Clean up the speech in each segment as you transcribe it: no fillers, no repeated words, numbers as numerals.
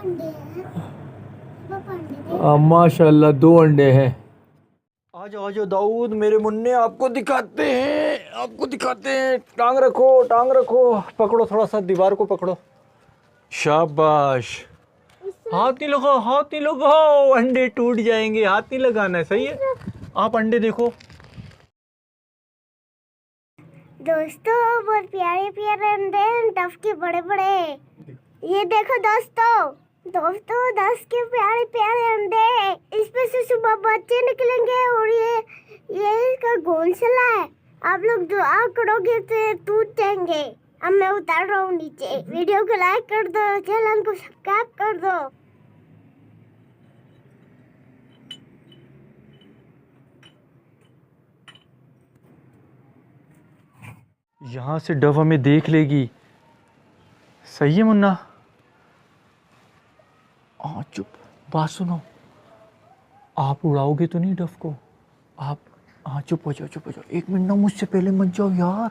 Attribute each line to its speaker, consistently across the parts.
Speaker 1: अंडे हैं पापा, अंडे
Speaker 2: माशाल्लाह 2 अंडे हैं। आ जाओ दाऊद मेरे मुन्ने, आपको दिखाते हैं। टांग रखो, पकड़ो थोड़ा सा, दीवार को पकड़ो। शाबाश। हाथ नहीं लगाओ, अंडे टूट जाएंगे, हाथ नहीं लगाना है, सही है। आप अंडे देखो
Speaker 1: दोस्तों, बहुत प्यारे प्यारे अंडे हैं, टफ के बड़े बड़े। ये देखो दोस्तों, 10 के प्यारे प्यारे अंडे। इसमें से सुबह बच्चे निकलेंगे और ये इसका घोंसला है। आप लोग दुआ करोगे तो ये टूट जाएंगे। अब मैं उतार रहा हूँ नीचे। वीडियो को लाइक कर दो, चैनल को सब्सक्राइब कर दो।
Speaker 2: यहाँ से डव हमें देख लेगी, सही है मुन्ना। हाँ चुप, बात सुनो, आप उड़ाओगे तो नहीं डव को? आप हाँ चुप हो जाओ। 1 मिनट ना, मुझसे पहले मत जाओ यार।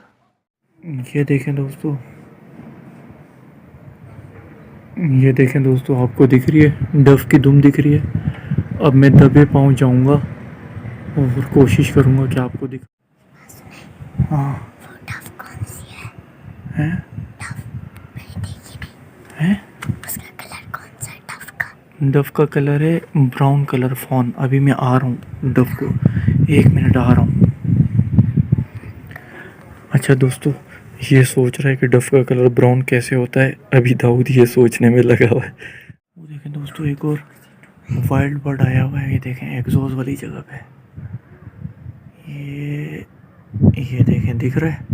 Speaker 2: ये देखें दोस्तों, आपको दिख रही है डव की दुम दिख रही है। अब मैं दबे पाँव जाऊंगा और कोशिश करूंगा कि आपको दिख। हाँ
Speaker 1: डव कौन सी है?
Speaker 2: हैं?
Speaker 1: उसका कलर कौन सा है डव का?
Speaker 2: डव का कलर है ब्राउन कलर फॉन। अभी मैं आ रहा हूँ डव को, 1 मिनट आ रहा हूँ। अच्छा दोस्तों, ये सोच रहा है कि डव का कलर ब्राउन कैसे होता है। अभी दाऊद ये सोचने में लगा हुआ है। वो देखें दोस्तों, एक और वाइल्ड बर्ड आया हुआ है। ये देखें एग्जॉस्ट वाली जगह पे। ये देखें, दिख रहा है?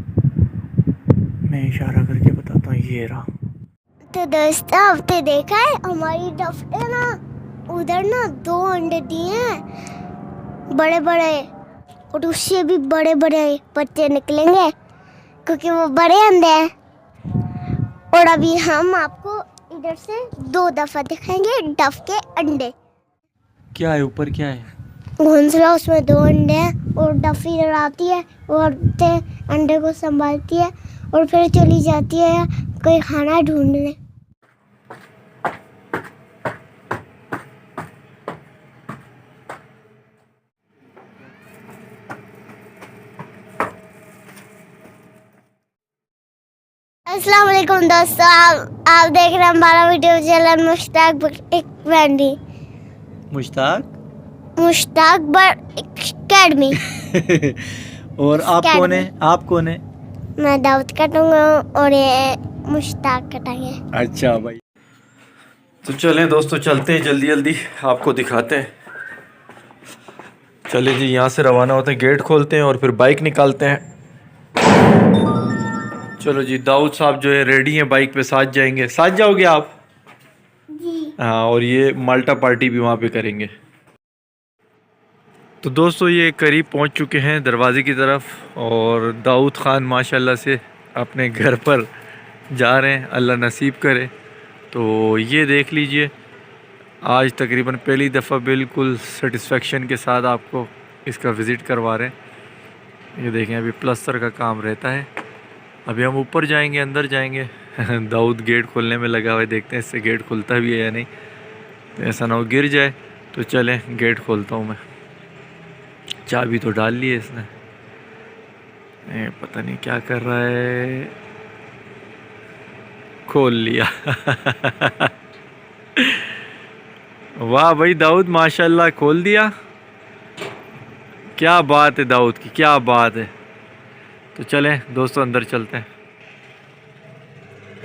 Speaker 2: मैं इशारा करके बताता हूँ, ये रहा।
Speaker 1: तो दोस्तों, आपने देखा है हमारी डफ ने ना उधर ना 2 अंडे दिए हैं बड़े बड़े, और उससे भी बड़े बड़े बच्चे निकलेंगे क्योंकि वो बड़े अंडे हैं। और अभी हम आपको इधर से 2 दफा दिखाएंगे डफ के अंडे।
Speaker 2: क्या है ऊपर, क्या है?
Speaker 1: घोंसला, उसमें 2 अंडे हैं और डफ इधर आती है और अंडे को संभालती है और फिर चली जाती है कोई खाना ढूंढने। अस्सलाम वालेकुम दोस्तों, आप देख रहे हैं हमारा video channel Mushtaq bandy, Mushtaq bird academy.
Speaker 2: और आप कौन है?
Speaker 1: मैं दाऊद कटूंगा और ये मुश्ताक कटेंगे।
Speaker 2: अच्छा भाई, तो चलें दोस्तों, चलते हैं जल्दी आपको दिखाते हैं। चले जी, यहाँ से रवाना होते हैं, गेट खोलते हैं और फिर बाइक निकालते हैं। चलो जी, दाऊद साहब जो है रेडी हैं, बाइक पे साथ जाएंगे। साथ जाओगे आप?
Speaker 1: जी
Speaker 2: हाँ, और ये माल्टा पार्टी भी वहाँ पे करेंगे। तो दोस्तों, ये करीब पहुँच चुके हैं दरवाजे की तरफ और दाऊद ख़ान माशाल्लाह से अपने घर पर जा रहे हैं, अल्लाह नसीब करे। तो ये देख लीजिए, आज तकरीबन पहली दफ़ा बिल्कुल सेटिस्फेक्शन के साथ आपको इसका विज़िट करवा रहे हैं। ये देखें, अभी प्लस्तर का काम रहता है। अभी हम ऊपर जाएंगे, अंदर जाएंगे। दाऊद गेट खोलने में लगा हुआ है, देखते हैं इससे गेट खुलता भी है या नहीं, तो ऐसा ना हो गिर जाए। तो चलें, गेट खोलता हूँ मैं। चाबी तो डाल ली है इसने, पता नहीं क्या कर रहा है। खोल लिया। वाह भाई दाऊद, माशाल्लाह खोल दिया। क्या बात है दाऊद की, क्या बात है। तो चलें दोस्तों, अंदर चलते हैं।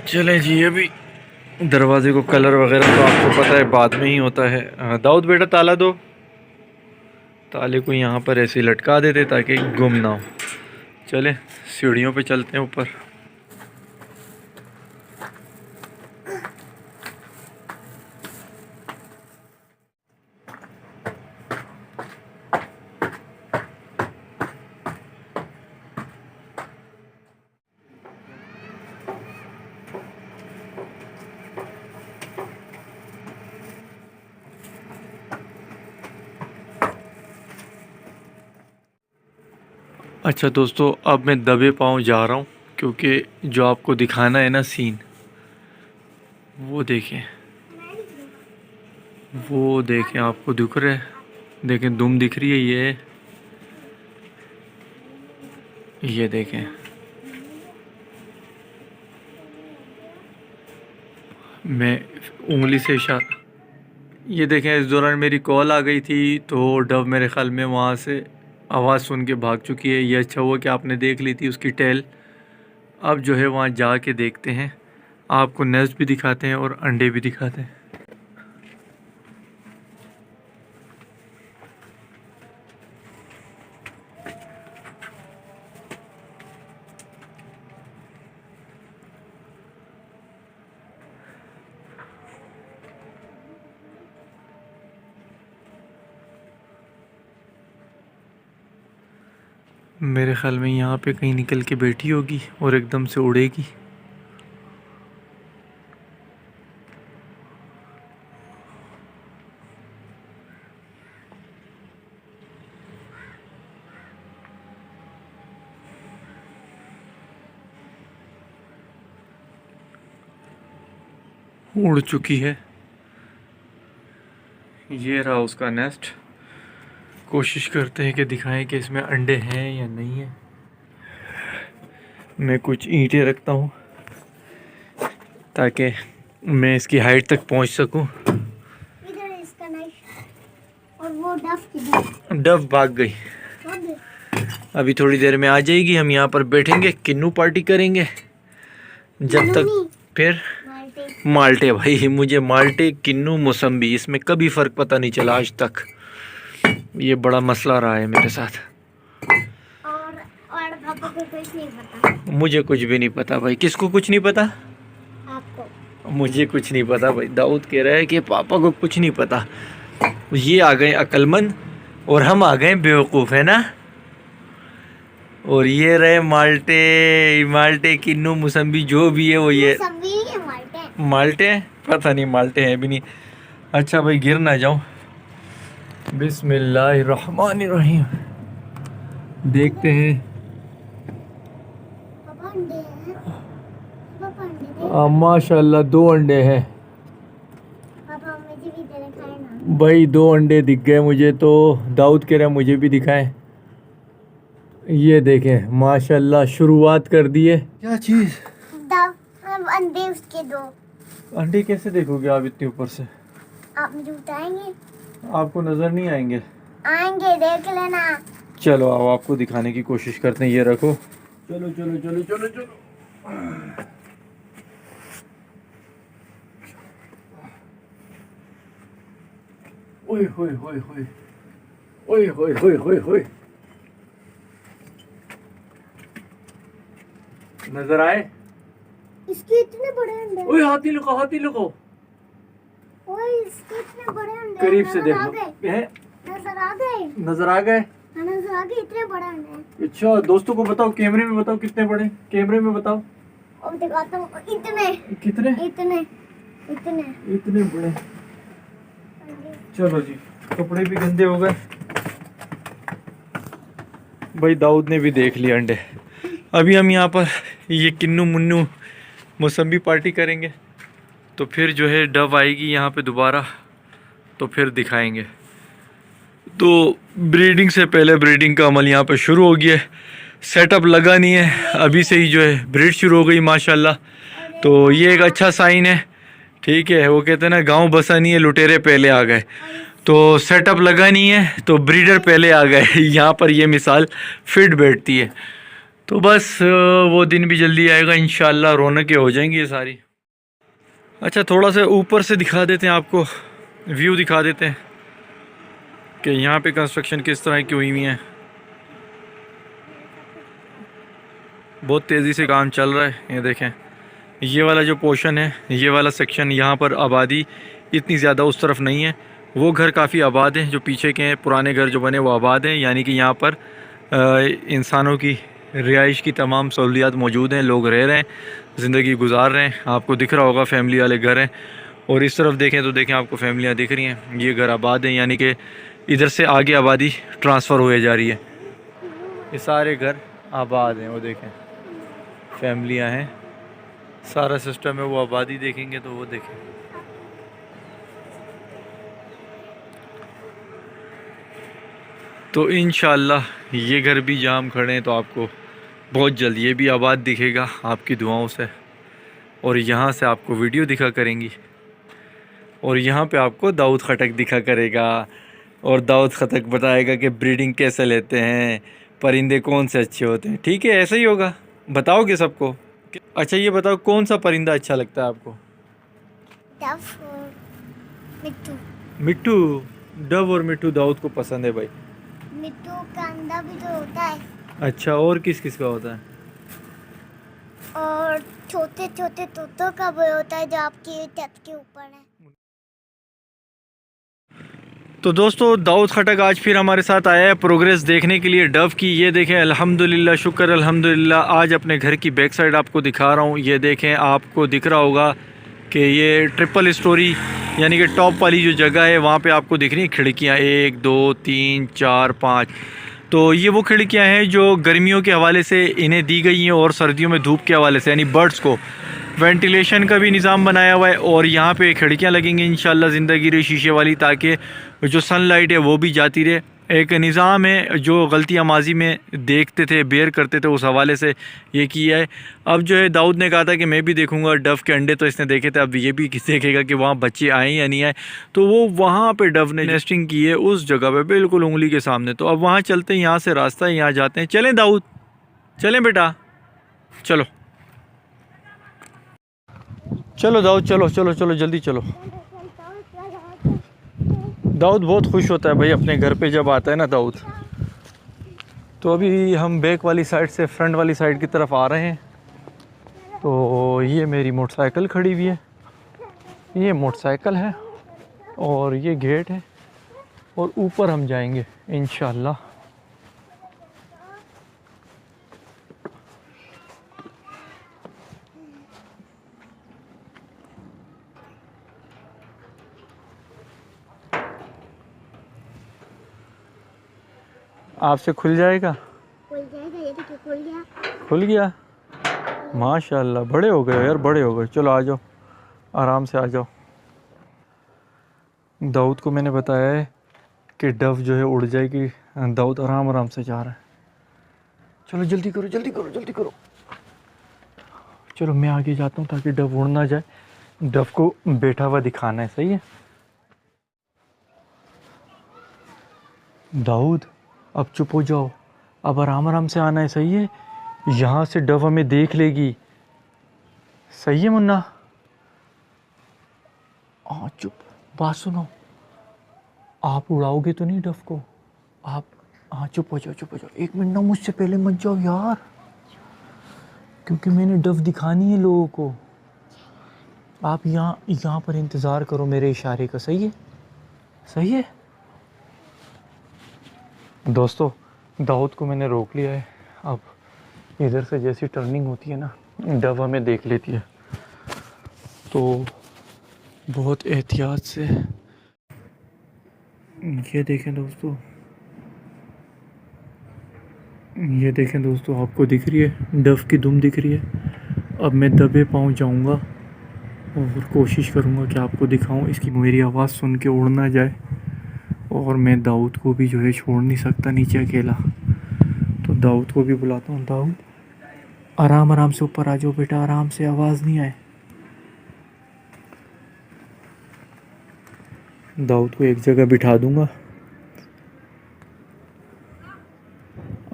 Speaker 2: चलें जी, अभी दरवाजे को कलर वगैरह तो आपको पता है बाद में ही होता है। दाऊद बेटा ताला दो। ताले को यहाँ पर ऐसे लटका देते ताकि गुम ना हो। चलें सीढ़ियों पे चलते हैं ऊपर। अच्छा दोस्तों, अब मैं दबे पाँव जा रहा हूँ क्योंकि जो आपको दिखाना है ना सीन, वो देखें। वो देखें, आपको दिख रहा है, देखें दुम दिख रही है, ये देखें। मैं उंगली से इशारा, ये देखें, इस दौरान मेरी कॉल आ गई थी तो डव मेरे ख्याल में वहाँ से आवाज़ सुन के भाग चुकी है। ये अच्छा हुआ कि आपने देख ली थी उसकी टेल। अब जो है वहाँ जा के देखते हैं, आपको नेस्ट भी दिखाते हैं और अंडे भी दिखाते हैं। मेरे ख्याल में यहाँ पे कहीं निकल के बैठी होगी और एकदम से उड़ेगी। उड़ चुकी है। ये रहा उसका नेस्ट। कोशिश करते हैं कि दिखाएं कि इसमें अंडे हैं या नहीं है। मैं कुछ ईंटें रखता हूँ ताकि मैं इसकी हाइट तक पहुँच सकूँ।
Speaker 1: इधर है इसका नाइफ। और वो डफ किधर?
Speaker 2: डव भाग गई। अभी थोड़ी देर में आ जाएगी। हम यहाँ पर बैठेंगे, किन्नू पार्टी करेंगे जब तक। फिर माल्टे, भाई मुझे माल्टे, किन्नू, मौसम्बी, इसमें कभी फ़र्क पता नहीं चला आज तक। ये बड़ा मसला रहा है मेरे साथ।
Speaker 1: और पापा को कुछ नहीं पता।
Speaker 2: मुझे कुछ भी नहीं पता भाई। किसको कुछ नहीं पता?
Speaker 1: आपको।
Speaker 2: मुझे कुछ नहीं पता भाई। दाऊद कह रहा है कि पापा को कुछ नहीं पता। ये आ गए अक्लमंद और हम आ गए बेवकूफ़, है ना। और ये रहे माल्टे, किन्नू, मौसम्बी, जो भी है वो ये माल्टे। पता नहीं माल्टे हैं भी नहीं। अच्छा भाई, गिर ना जाऊं। बिस्मिल्लाहिर्रहमानिर्रहीम। देखते हैं। माशाल्लाह 2 अंडे हैं भाई। 2 अंडे दिख गए मुझे तो। दाऊद कह रहा है मुझे भी दिखाएं। ये देखें माशाल्लाह, शुरुआत कर दी है। क्या चीज़?
Speaker 1: अंडे उसके 2।
Speaker 2: अंडे कैसे देखोगे आप इतने ऊपर से?
Speaker 1: आप मुझे बताएंगे?
Speaker 2: आपको नजर नहीं आएंगे।
Speaker 1: आएंगे, देख लेना।
Speaker 2: चलो आओ, आपको दिखाने की कोशिश करते हैं। ये रखो। चलो चलो चलो चलो चलो। ओए होए होए होए, ओए होए होए होए होए। नजर आए?
Speaker 1: इसके इतने बड़े अंडे।
Speaker 2: ओए हाथी लुको, हाथी लुको।
Speaker 1: ओए इसके इतने बड़े अंडे।
Speaker 2: करीब से देख लो।
Speaker 1: नजर आ गए।
Speaker 2: नजर आ गए।
Speaker 1: नजर आ गए, इतने बड़े अंडे।
Speaker 2: अच्छा, दोस्तों को बताओ, कैमरे में बताओ कितने बड़े। कैमरे में बताओ।
Speaker 1: और दिखाता हूँ। इतने।
Speaker 2: कितने?
Speaker 1: इतने इतने
Speaker 2: इतने बड़े। चलो जी, कपड़े भी गंदे हो गए भाई। दाऊद ने भी देख लिया अंडे। अभी हम यहाँ पर ये किन्नू मुन्नू मौसम्बी पार्टी करेंगे तो फिर जो है डव आएगी यहाँ पे दोबारा, तो फिर दिखाएंगे। तो ब्रीडिंग से पहले ब्रीडिंग का अमल यहाँ पे शुरू हो गया है। सेटअप लगा नहीं है, अभी से ही जो है ब्रीड शुरू हो गई माशाल्लाह। तो ये एक अच्छा साइन है, ठीक है। वो कहते हैं ना, गांव बसा नहीं है, लुटेरे पहले आ गए। तो सेटअप लगा नहीं है तो ब्रीडर पहले आ गए। यहाँ पर ये मिसाल फिट बैठती है। तो बस वो दिन भी जल्दी आएगा इंशाल्लाह, रौनकें हो जाएंगी ये सारी। अच्छा, थोड़ा सा ऊपर से दिखा देते हैं आपको, व्यू दिखा देते हैं कि यहाँ पे कंस्ट्रक्शन किस तरह की हुई हुई है। बहुत तेज़ी से काम चल रहा है। ये देखें, ये वाला जो पोर्शन है, ये वाला सेक्शन, यहाँ पर आबादी इतनी ज़्यादा उस तरफ नहीं है। वो घर काफ़ी आबाद हैं, जो पीछे के हैं पुराने घर जो बने वो आबाद हैं। यानी कि यहाँ पर इंसानों की रिहाइश की तमाम सहूलियात मौजूद हैं। लोग रह रहे हैं, ज़िंदगी गुजार रहे हैं। आपको दिख रहा होगा फैमिली वाले घर हैं। और इस तरफ देखें तो देखें आपको फैमिलियाँ दिख रही हैं। ये घर आबाद हैं, यानी कि इधर से आगे आबादी ट्रांसफ़र हुए जा रही है। ये सारे घर आबाद हैं, वो देखें फैमिलियाँ हैं, सारा सिस्टम है। वो आबादी देखेंगे तो वो देखें तो इंशाल्लाह ये घर भी जहाँ हम खड़े हैं तो आपको बहुत जल्द ये भी आबाद दिखेगा आपकी दुआओं से। और यहाँ से आपको वीडियो दिखा करेंगी और यहाँ पे आपको दाऊद खटक दिखा करेगा और दाऊद खटक बताएगा कि ब्रीडिंग कैसे लेते हैं, परिंदे कौन से अच्छे होते हैं। ठीक है, ऐसा ही होगा, बताओगे सबको। अच्छा ये बताओ कौन सा परिंदा अच्छा लगता है आपको?
Speaker 1: डव और मिट्टू।
Speaker 2: मिट्टू। डव और मिट्टू दाऊद को पसंद है भाई।
Speaker 1: मिट्टू का अंडा भी तो होता है।
Speaker 2: अच्छा, और किस किस का होता है?
Speaker 1: और छोटे छोटे तोतों का भी होता है जो आपकी छत के ऊपर है।
Speaker 2: तो दोस्तों दाऊद खटक आज फिर हमारे साथ आया है प्रोग्रेस देखने के लिए डव की। ये देखें, अल्हम्दुलिल्लाह, शुक्र अल्हम्दुलिल्लाह। आज अपने घर की बैक साइड आपको दिखा रहा हूँ। ये देखें, आपको दिख रहा होगा कि ये ट्रिपल स्टोरी यानी कि टॉप वाली जो जगह है वहाँ पे आपको दिख रही हैं खिड़कियाँ, 1 2 3 4 5। तो ये वो खिड़कियाँ हैं जो गर्मियों के हवाले से इन्हें दी गई हैं और सर्दियों में धूप के हवाले से यानी बर्ड्स को वेंटिलेशन का भी निज़ाम बनाया हुआ है। और यहाँ पे खिड़कियाँ लगेंगी इंशाल्लाह ज़िंदगी रही शीशे वाली, ताकि जो सनलाइट है वो भी जाती रहे। एक निज़ाम है जो गलतियाँ माजी में देखते थे, बेयर करते थे, उस हवाले से ये किया है। अब जो है दाऊद ने कहा था कि मैं भी देखूंगा डव के अंडे, तो इसने देखे थे, अब ये भी देखेगा कि वहाँ बच्चे आए या नहीं आए। तो वो वहाँ पे डव ने नेस्टिंग की है उस जगह पे बिल्कुल उंगली के सामने। तो अब वहाँ चलते हैं, यहाँ से रास्ता है, यहाँ जाते हैं। चलें दाऊद, चलें बेटा, चलो चलो दाऊद, चलो चलो चलो जल्दी चलो। दाऊद बहुत खुश होता है भाई अपने घर पे जब आता है ना दाऊद। तो अभी हम बैक वाली साइड से फ्रंट वाली साइड की तरफ आ रहे हैं। तो ये मेरी मोटरसाइकिल खड़ी हुई है, ये मोटरसाइकिल है और ये गेट है और ऊपर हम जाएंगे इंशाल्लाह। आपसे खुल जाएगा?
Speaker 1: खुल जाएगा, ये देखिए खुल गया।
Speaker 2: खुल गया, माशाल्लाह, बड़े हो गए यार, बड़े हो गए। चलो आ जाओ, आराम से आ जाओ। दाऊद को मैंने बताया है कि डव जो है उड़ जाएगी। दाऊद आराम आराम से जा रहा है। चलो जल्दी करो जल्दी करो जल्दी करो। चलो मैं आगे जाता हूँ ताकि डव उड़ ना जाए। डव को बैठा हुआ दिखाना है, सही है दाऊद? अब चुप हो जाओ, अब आराम आराम से आना है, सही है? यहाँ से डव हमें देख लेगी, सही है मुन्ना? हाँ चुप, बात सुनो, आप उड़ाओगे तो नहीं डव को? आप, हाँ चुप हो जाओ चुप हो जाओ। 1 मिनट ना, मुझसे पहले मत जाओ यार, क्योंकि मैंने डव दिखानी है लोगों को। आप यहाँ पर इंतज़ार करो मेरे इशारे का, सही है? सही है दोस्तों, दाऊद को मैंने रोक लिया है। अब इधर से जैसी टर्निंग होती है ना, डव हमें देख लेती है, तो बहुत एहतियात से। ये देखें दोस्तों, ये देखें दोस्तों, आपको दिख रही है डव की दुम दिख रही है। अब मैं दबे पाँव जाऊंगा और कोशिश करूंगा कि आपको दिखाऊं, इसकी मेरी आवाज़ सुन के उड़ ना जाए। और मैं दाऊद को भी जो है छोड़ नहीं सकता नीचे अकेला, तो दाऊद को भी बुलाता हूँ। दाऊद आराम आराम से ऊपर आ जाओ बेटा, आराम से, आवाज़ नहीं आए। दाऊद को एक जगह बिठा दूंगा।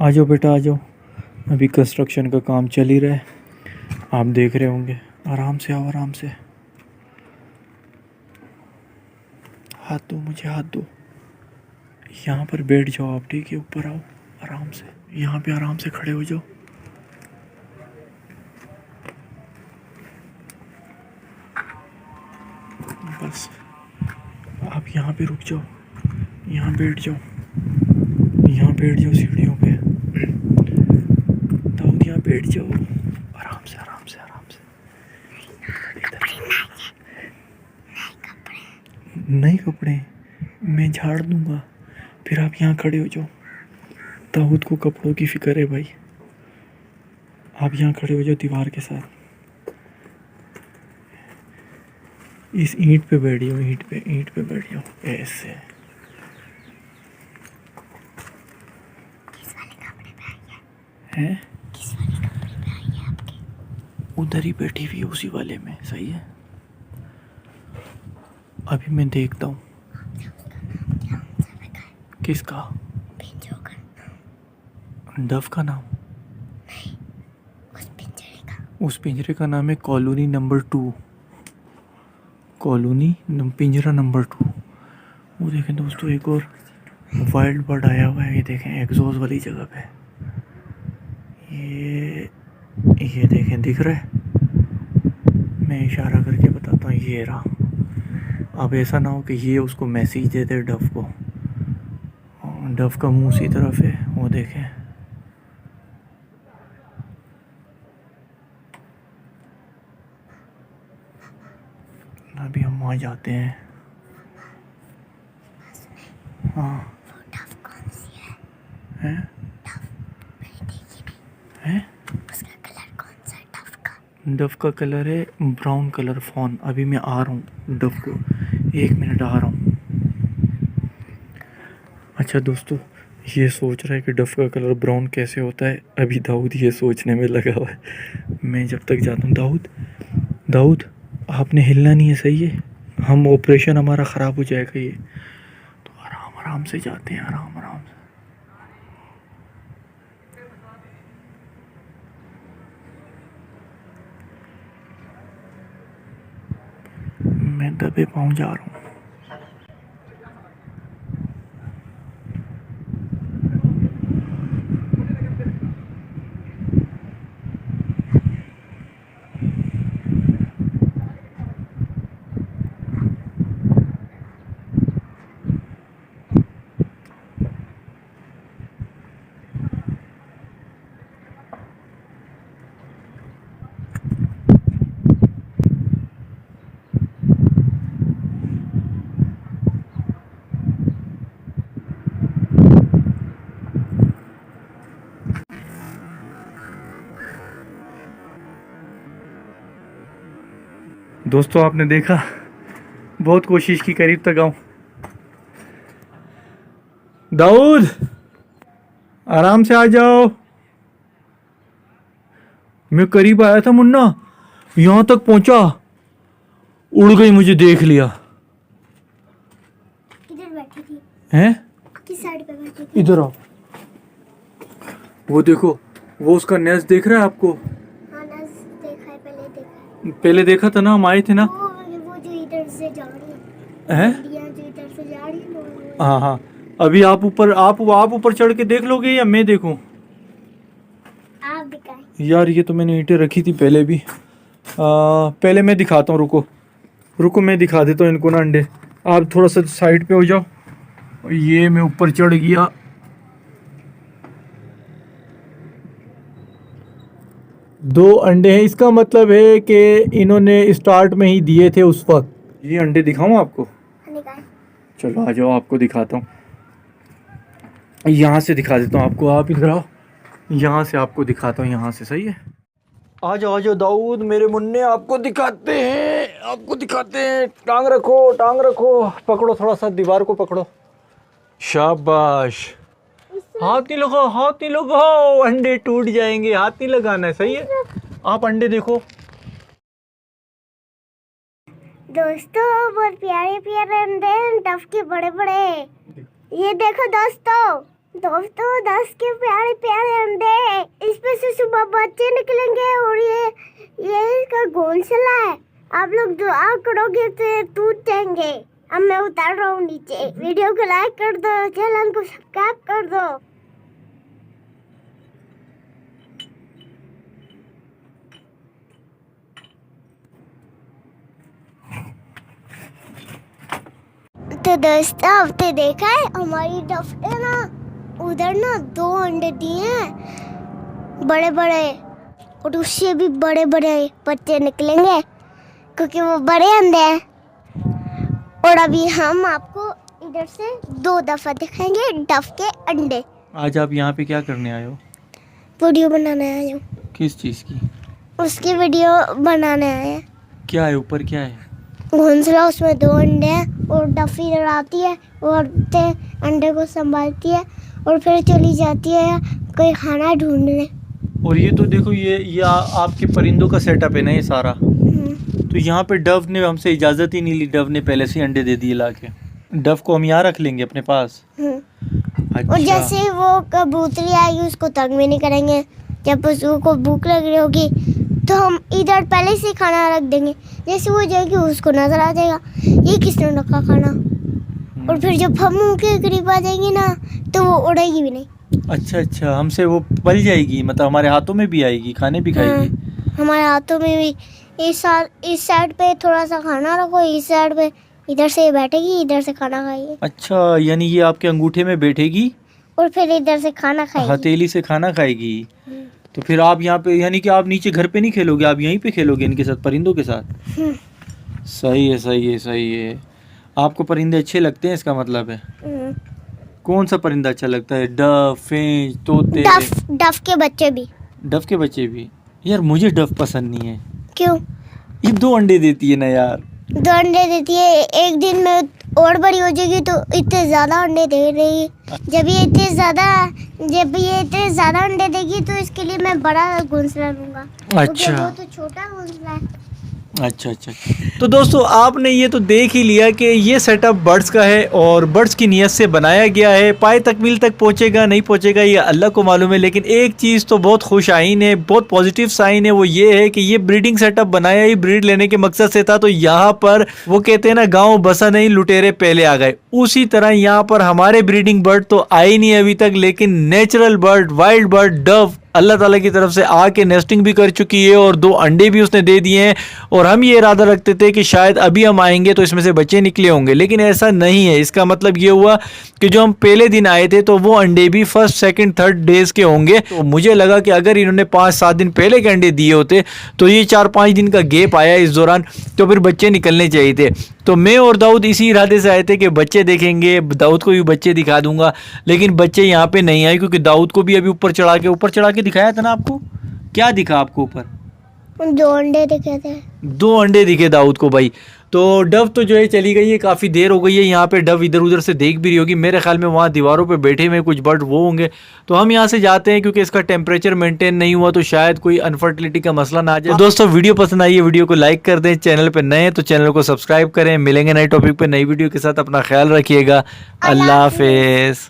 Speaker 2: आ जाओ बेटा आ जाओ, अभी कंस्ट्रक्शन का काम चल ही रहा है, आप देख रहे होंगे। आराम से आओ, आराम से। हाथ दो मुझे, हाथ दो। यहाँ पर बैठ जाओ आप, ठीक है? ऊपर आओ आराम से, यहाँ पे आराम से खड़े हो जाओ। बस आप यहाँ पे रुक जाओ, यहाँ बैठ जाओ, यहाँ बैठ जाओ सीढ़ियों पे। दाऊद यहाँ बैठ जाओ, आराम से आराम से आराम से। नए कपड़े मैं झाड़ दूंगा, फिर आप यहाँ खड़े हो जाओ। दाऊद को कपड़ों की फिक्र है भाई, आप यहाँ खड़े हो जाओ दीवार के साथ। इस ईंट पे बैठ जाओ, ईंट पे बैठ जाओ, ऐसे। हैं?
Speaker 1: किस वाले कमरे में आई है आपके?
Speaker 2: उधर ही बैठी हुई है, उसी वाले में। सही है, अभी मैं देखता हूँ। किसका?
Speaker 1: पिंजों का नाम?
Speaker 2: डव का नाम?
Speaker 1: नहीं, उस पिंजरे का।
Speaker 2: उस पिंजरे का नाम है कॉलोनी नंबर 2। कॉलोनी पिंजरा नंबर 2। वो देखें दोस्तों, एक और वाइल्ड बर्ड आया हुआ है। ये देखें एग्जॉस्ट वाली जगह पे। ये देखें, दिख रहा है? मैं इशारा करके बताता हूँ, ये रहा। अब ऐसा ना हो कि ये उसको मैसेज दे दे डव को। डव का मुंह उसी तरफ है, वो देखें। अभी हम वहाँ जाते हैं। हाँ।
Speaker 1: वो डव कौन सी है?
Speaker 2: हैं?
Speaker 1: डव मैंने देखी नहीं।
Speaker 2: हैं?
Speaker 1: उसका कलर कौन सा है डव का?
Speaker 2: डव का कलर है ब्राउन कलर फॉन। अभी मैं आ रहा हूँ डव को, 1 मिनट आ रहा हूँ। अच्छा दोस्तों, ये सोच रहा है कि डव का कलर ब्राउन कैसे होता है। अभी दाऊद ये सोचने में लगा हुआ है। मैं जब तक जाता हूँ, दाऊद आपने हिलना नहीं है, सही है? हम ऑपरेशन हमारा ख़राब हो जाएगा ये। तो आराम आराम से जाते हैं, आराम आराम से। मैं दबे पाँव जा रहा हूँ। दोस्तों आपने देखा, बहुत कोशिश की, करीब तक आऊं। दाऊद आराम से आ जाओ। मैं करीब आया था मुन्ना, यहां तक पहुंचा, उड़ गई, मुझे देख लिया।
Speaker 1: किधर बैठी थी?
Speaker 2: हैं?
Speaker 1: किस साइड पे बैठी थी?
Speaker 2: इधर आओ। वो देखो, वो उसका नेस्ट देख रहा है आपको?
Speaker 1: हाँ, नस देखा है, पहले देखा है।
Speaker 2: पहले देखा था ना, हम आए थे ना।
Speaker 1: वो जो इधर से जा रही है,
Speaker 2: हैं?
Speaker 1: इंडिया जो इधर से जा रही है
Speaker 2: हाँ हाँ। अभी आप ऊपर चढ़ के देख लोगे या मैं देखूं?
Speaker 1: आप दिखाएं।
Speaker 2: यार ये तो मैंने ईंटें रखी थी पहले भी। पहले मैं दिखाता हूँ, रुको मैं दिखा देता हूँ इनको ना अंडे। आप थोड़ा सा साइड पे हो जाओ। ये मैं ऊपर चढ़ गया। दो अंडे हैं, इसका मतलब है कि इन्होंने स्टार्ट में ही दिए थे उस वक्त। ये अंडे दिखाऊं आपको?
Speaker 1: निकाल।
Speaker 2: चलो आ जाओ, आपको दिखाता हूँ। यहाँ से दिखा देता हूँ आपको, आप इधर आओ। यहाँ से आपको दिखाता हूँ, यहाँ से। सही है, आ जाओ दाऊद मेरे मुन्ने, आपको दिखाते हैं। टांग रखो, पकड़ो, थोड़ा सा दीवार को पकड़ो। शाबाश। हाथ नहीं लगाओ, अंडे टूट जाएंगे। हाथ नहीं लगाना है, सही है? आप अंडे देखो
Speaker 1: दोस्तों, बहुत प्यारे प्यारे अंडे हैं, डव के बड़े बड़े। ये देखो दोस्तों, दस के प्यारे प्यारे अंडे। इसमें से सुबह बच्चे निकलेंगे और ये इसका घोंसला है। आप लोग दुआ करोगे तो टूट जाएंगे। अब मैं उतार रहा हूँ नीचे। वीडियो को लाइक कर दो, चैनल को सब्सक्राइब कर दो। तो दोस्तों, आपने देखा है हमारी डफ ने ना उधर ना 2 अंडे दिए हैं बड़े बड़े, और उससे भी बड़े बड़े बच्चे निकलेंगे क्योंकि वो बड़े अंडे हैं। और अभी हम आपको इधर से 2 दफा दिखाएंगे डफ के अंडे।
Speaker 2: आज आप यहाँ पे क्या करने आए हो?
Speaker 1: वीडियो बनाने आए हूँ।
Speaker 2: किस चीज़ की?
Speaker 1: उसकी वीडियो बनाने आए हैं।
Speaker 2: क्या है ऊपर, क्या है?
Speaker 1: घोंसला, उसमें 2 अंडे हैं और डफी इधर आती है और अंडे को संभालती है और फिर चली जाती है कोई खाना ढूंढने।
Speaker 2: और ये तो देखो ये आपके परिंदों का सेटअप है ना ये सारा। तो यहाँ पे डव ने हमसे इजाज़त ही नहीं ली, डव ने पहले से ही अंडे दे दिए ला के। डव को हम यहाँ रख लेंगे अपने पास।
Speaker 1: और
Speaker 2: अच्छा।
Speaker 1: जैसे वो कबूतरी आएगी उसको तंग भी नहीं करेंगे। जब उसको भूख लग रही होगी तो हम इधर पहले से खाना रख देंगे, जैसे वो जाएगी उसको नजर आ जाएगा ये किसने रखा खाना। और फिर जब हम उनके करीब आ जाएंगे ना तो वो उड़ेगी भी नहीं।
Speaker 2: अच्छा अच्छा, हमसे वो पल जाएगी, मतलब हमारे हाथों में भी आएगी, खाने भी खाएगी।
Speaker 1: हमारे हाथों में भी। इस साइड पे थोड़ा सा खाना रखो, इस साइड पे इधर से बैठेगी, इधर से खाना खाएगी।
Speaker 2: अच्छा, यानी ये आपके अंगूठे में बैठेगी
Speaker 1: और फिर इधर से खाना खाएगी,
Speaker 2: हथेली से खाना खाएगी। तो फिर आप यहाँ पे, यानी कि आप नीचे घर पे नहीं खेलोगे, आप यहीं पे खेलोगे इनके साथ, परिंदों के साथ। सही है सही है सही है। आपको परिंदे अच्छे लगते हैं इसका मतलब है। कौन सा परिंदा अच्छा लगता है? डव, फिंच, तोते?
Speaker 1: डफ के बच्चे भी।
Speaker 2: डव के बच्चे भी? यार मुझे डव पसंद नहीं है।
Speaker 1: क्यों?
Speaker 2: ये 2 अंडे देती है ना यार।
Speaker 1: 2 अंडे देती है, एक दिन में और बड़ी हो जाएगी तो इतने ज्यादा अंडे दे रही है। जब ये इतने ज्यादा अंडे देगी तो इसके लिए मैं बड़ा घोंसला लूंगा।
Speaker 2: अच्छा।
Speaker 1: वो तो छोटा घोंसला है।
Speaker 2: अच्छा अच्छा। तो दोस्तों आपने ये तो देख ही लिया कि ये सेटअप बर्ड्स का है और बर्ड्स की नीयत से बनाया गया है। पाए तकमील तक पहुंचेगा नहीं पहुंचेगा ये अल्लाह को मालूम है, लेकिन एक चीज़ तो बहुत खुश आइन है, बहुत पॉजिटिव साइन है, वो ये है कि ये ब्रीडिंग सेटअप बनाया ही ब्रीड लेने के मकसद से था। तो यहाँ पर वो कहते हैं ना, गाँव बसा नहीं लुटेरे पहले आ गए, उसी तरह यहाँ पर हमारे ब्रीडिंग बर्ड तो आए नहीं अभी तक, लेकिन natural bird, wild bird, dove अल्लाह ताला की तरफ से आके नेस्टिंग भी कर चुकी है और 2 अंडे भी उसने दे दिए हैं। और हम ये इरादा रखते थे कि शायद अभी हम आएंगे तो इसमें से बच्चे निकले होंगे, लेकिन ऐसा नहीं है। इसका मतलब ये हुआ कि जो हम पहले दिन आए थे तो वो अंडे भी 1st, 2nd, 3rd डेज के होंगे। तो मुझे लगा कि अगर इन्होंने 5-7 दिन पहले के अंडे दिए होते तो ये 4-5 दिन का गैप आया इस दौरान, तो फिर बच्चे निकलने चाहिए थे। तो मैं और दाऊद इसी इरादे से आए थे कि बच्चे देखेंगे, दाऊद को भी बच्चे दिखा दूंगा, लेकिन बच्चे यहाँ पे नहीं आए क्योंकि दाऊद को भी अभी ऊपर चढ़ा के दिखाया था ना आपको। क्या दिखा आपको ऊपर?
Speaker 1: 2 अंडे दिखे थे।
Speaker 2: 2 अंडे दिखे दाऊद को भाई। तो डव तो जो है चली गई है, काफ़ी देर हो गई है। यहाँ पे डव इधर उधर से देख भी रही होगी, मेरे ख्याल में वहाँ दीवारों पे बैठे हुए कुछ बर्ड वो होंगे। तो हम यहाँ से जाते हैं क्योंकि इसका टेम्परेचर मेंटेन नहीं हुआ तो शायद कोई अनफर्टिलिटी का मसला ना आ जाए। तो दोस्तों वीडियो पसंद आई है, वीडियो को लाइक कर दें, चैनल पे नए हैं तो चैनल को सब्सक्राइब करें। मिलेंगे नए टॉपिक पे नई वीडियो के साथ, अपना ख्याल रखिएगा। अल्लाह हाफिज़।